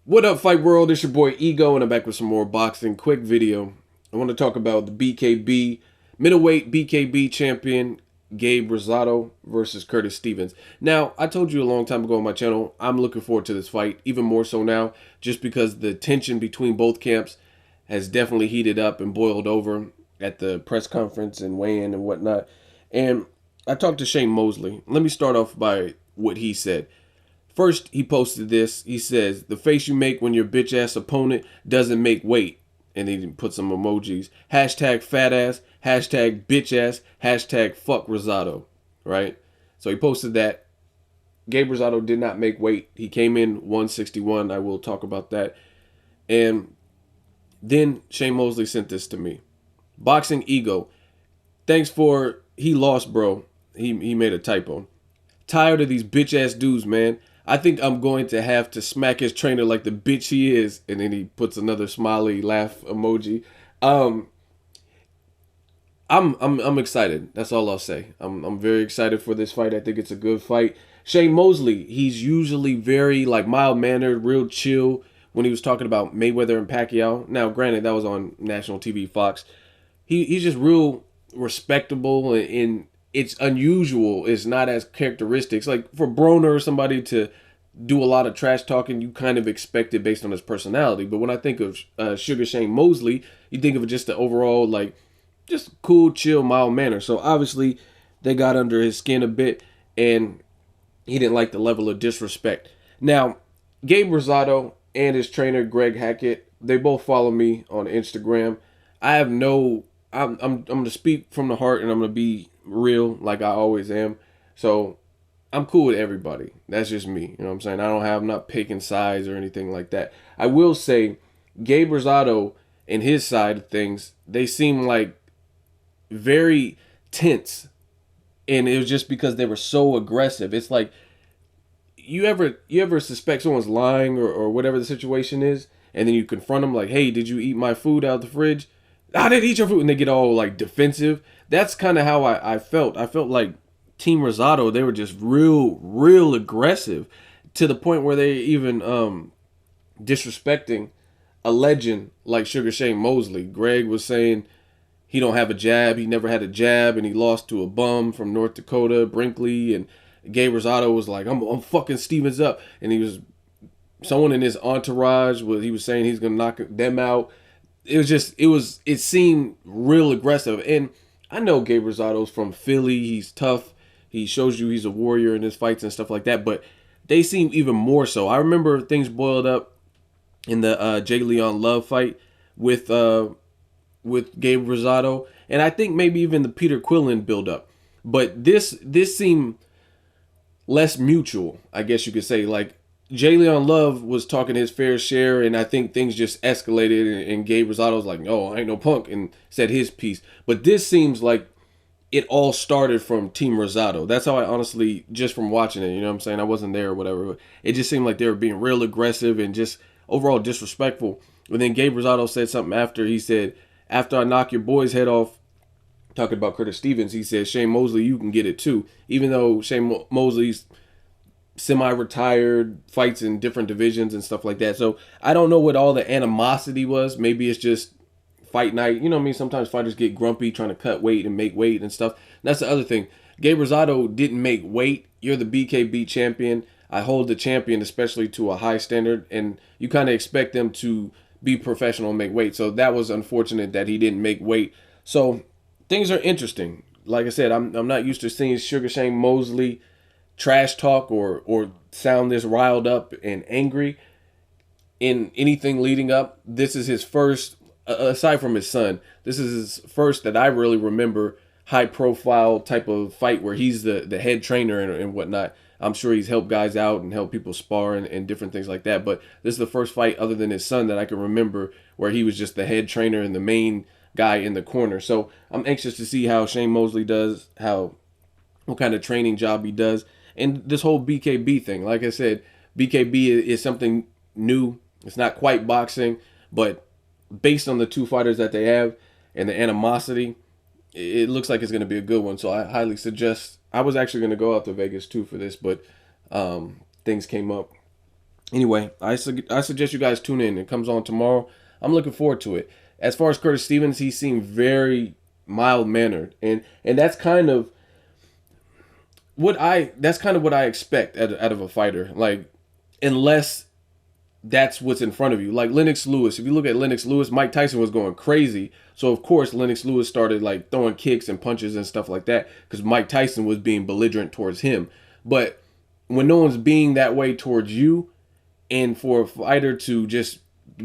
What up, Fight World? It's your boy Ego, and I'm back with some more boxing. Quick video. I want to talk about the BKB, middleweight BKB champion, Gabe Rosado versus Curtis Stevens. Now, I told you a long time ago on my channel, I'm looking forward to this fight, even more so now, just because the tension between both camps has definitely heated up and boiled over at the press conference and weigh-in and whatnot. And I talked to Shane Mosley. Let me start off by what he said. First, he posted this. He says, "The face you make when your bitch ass opponent doesn't make weight." And he put some emojis. Hashtag fat ass, hashtag bitch ass, hashtag fuck Rosado. Right? So he posted that. Gabe Rosado did not make weight. He came in 161. I will talk about that. And then Shane Mosley sent this to me. Boxing Ego. Thanks for, he lost, bro. He made a typo. Tired of these bitch ass dudes, man. I think I'm going to have to smack his trainer like the bitch he is. And then he puts another smiley laugh emoji. I'm excited. That's all I'll say. I'm very excited for this fight. I think it's a good fight. Shane Mosley, he's usually very like mild mannered, real chill when he was talking about Mayweather and Pacquiao. Now, granted, that was on national TV Fox. He's just real respectable, and it's unusual. It's not as characteristics like for Broner or somebody to do a lot of trash talking. You kind of expect it based on his personality. But when I think of Sugar Shane Mosley, you think of just the overall like just cool, chill, mild manner. So obviously they got under his skin a bit, and he didn't like the level of disrespect. Now, Gabe Rosado and his trainer Greg Hackett, they both follow me on Instagram. I have no I'm gonna speak from the heart, and I'm gonna be real like I always am. So I'm cool with everybody. That's just me. You know what I'm saying? I'm not picking sides or anything like that. I will say Gabe Rosado and his side of things, they seem like very tense. And it was just because they were so aggressive. It's like you ever suspect someone's lying or whatever the situation is, and then you confront them like, "Hey, did you eat my food out of the fridge?" "I didn't eat your food," and they get all like defensive. That's kind of how I felt. I felt like Team Rosado, they were just real aggressive to the point where they even disrespecting a legend like Sugar Shane Mosley. Greg was saying he don't have a jab. He never had a jab, and he lost to a bum from North Dakota, Brinkley. And Gabe Rosado was like, I'm fucking Stevens up. And he was, someone in his entourage, he was saying he's going to knock them out. It seemed real aggressive. And I know Gabe Rosado's from Philly. He's tough. He shows you he's a warrior in his fights and stuff like that. But they seem even more so. I remember things boiled up in the Jay Leon Love fight with Gabe Rosado, and I think maybe even the Peter Quillen build up. But this seemed less mutual, I guess you could say. Like Jay Leon Love was talking his fair share, and I think things just escalated, and Gabe Rosado was like, "No, I ain't no punk," and said his piece. But this seems like it all started from Team Rosado. That's how I honestly, just from watching it, you know what I'm saying? I wasn't there or whatever. But it just seemed like they were being real aggressive and just overall disrespectful. And then Gabe Rosado said something after. He said, "After I knock your boy's head off," talking about Curtis Stevens, he said, "Shane Mosley, you can get it too." Even though Shane Mosley's semi-retired, fights in different divisions and stuff like that. So I don't know what all the animosity was. Maybe it's just fight night. You know what I mean? Sometimes fighters get grumpy trying to cut weight and make weight and stuff. And that's the other thing. Gabe Rosado didn't make weight. You're the BKB champion. I hold the champion, especially to a high standard, and you kind of expect them to be professional and make weight. So that was unfortunate that he didn't make weight. So things are interesting. Like I said, I'm not used to seeing Sugar Shane Mosley trash talk or sound this riled up and angry in anything leading up. This is his first, aside from his son, this is his first that I really remember high profile type of fight where he's the head trainer and whatnot. I'm sure he's helped guys out and helped people spar and different things like that. But this is the first fight other than his son that I can remember where he was just the head trainer and the main guy in the corner. So I'm anxious to see how Shane Mosley does, what kind of training job he does. And this whole BKB thing, like I said, BKB is something new. It's not quite boxing, but based on the two fighters that they have and the animosity, it looks like it's going to be a good one. So I highly suggest. I was actually going to go out to Vegas too for this, but things came up. Anyway, I suggest you guys tune in. It comes on tomorrow. I'm looking forward to it. As far as Curtis Stevens, he seemed very mild mannered, and that's kind of what I expect out of a fighter. Like, unless that's what's in front of you. Like Lennox Lewis. If you look at Lennox Lewis, Mike Tyson was going crazy. So of course Lennox Lewis started like throwing kicks and punches and stuff like that because Mike Tyson was being belligerent towards him. But when no one's being that way towards you, and for a fighter to just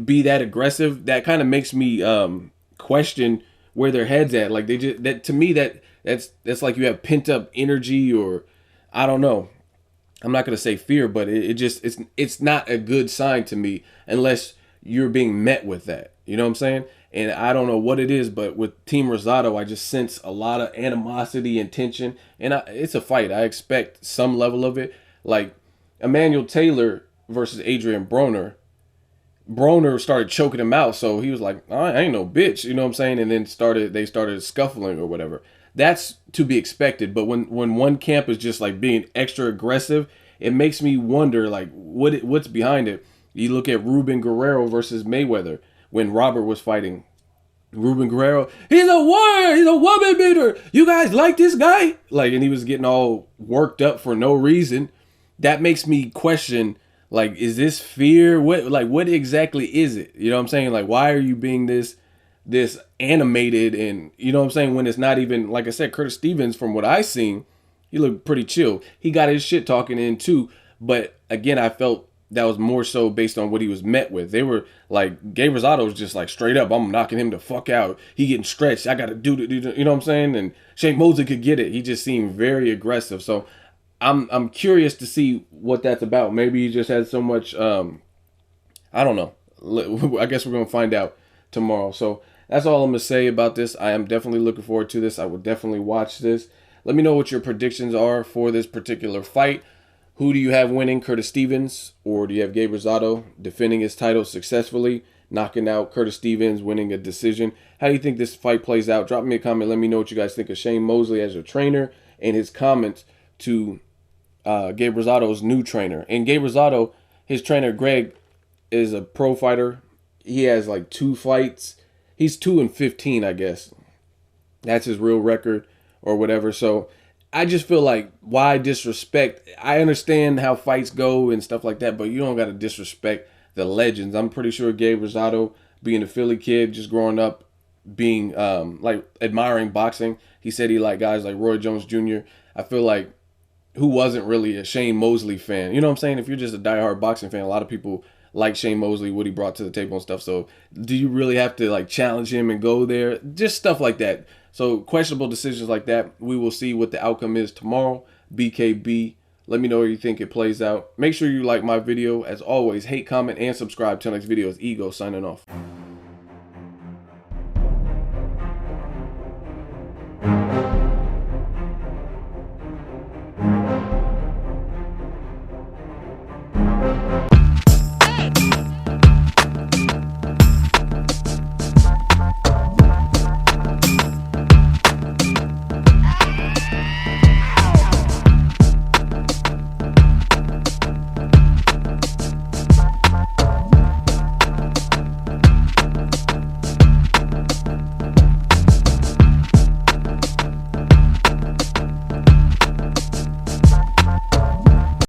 be that aggressive, that kind of makes me question where their heads at. Like they just that to me that's like you have pent up energy, or I don't know. I'm not gonna say fear, but it just it's not a good sign to me unless you're being met with that. You know what I'm saying? And I don't know what it is, but with Team Rosado, I just sense a lot of animosity and tension. And it's a fight. I expect some level of it. Like Emmanuel Taylor versus Adrian Broner. Broner started choking him out, so he was like, I ain't no bitch, you know what I'm saying? And then they started scuffling or whatever. That's to be expected, but when one camp is just like being extra aggressive, it makes me wonder like what's behind it. You look at Ruben Guerrero versus Mayweather when Robert was fighting. Ruben Guerrero, he's a warrior, he's a woman beater. You guys like this guy? Like, and he was getting all worked up for no reason. That makes me question, like, is this fear? What exactly is it? You know what I'm saying? Like, why are you being this animated? And you know what I'm saying, when it's not even, like I said, Curtis Stevens, from what I seen, he looked pretty chill. He got his shit talking in too, but again, I felt that was more so based on what he was met with. They were like, Gabe Rosado was just like straight up, I'm knocking him the fuck out. He getting stretched. I got to do it. You know what I'm saying? And Shane Mosley could get it. He just seemed very aggressive. So I'm curious to see what that's about. Maybe he just had so much. I don't know. I guess we're gonna find out tomorrow. So that's all I'm gonna say about this. I am definitely looking forward to this. I will definitely watch this. Let me know what your predictions are for this particular fight. Who do you have winning, Curtis Stevens, or do you have Gabe Rosado defending his title successfully, knocking out Curtis Stevens, winning a decision? How do you think this fight plays out? Drop me a comment. Let me know what you guys think of Shane Mosley as your trainer and his comments to Gabe Rosado's new trainer. And Gabe Rosado, his trainer Greg, is a pro fighter. He has like 2 fights. He's 2-15, I guess. That's his real record or whatever. So I just feel like, why disrespect? I understand how fights go and stuff like that, but you don't got to disrespect the legends. I'm pretty sure Gabe Rosado, being a Philly kid, just growing up, being like admiring boxing, he said he liked guys like Roy Jones Jr. I feel like, who wasn't really a Shane Mosley fan? You know what I'm saying? If you're just a diehard boxing fan, a lot of people like Shane Mosley, what he brought to the table and stuff. So do you really have to like challenge him and go there? Just stuff like that. So questionable decisions like that. We will see what the outcome is tomorrow. BKB. Let me know where you think it plays out. Make sure you like my video. As always, hate, comment, and subscribe. Till next video, is Ego signing off.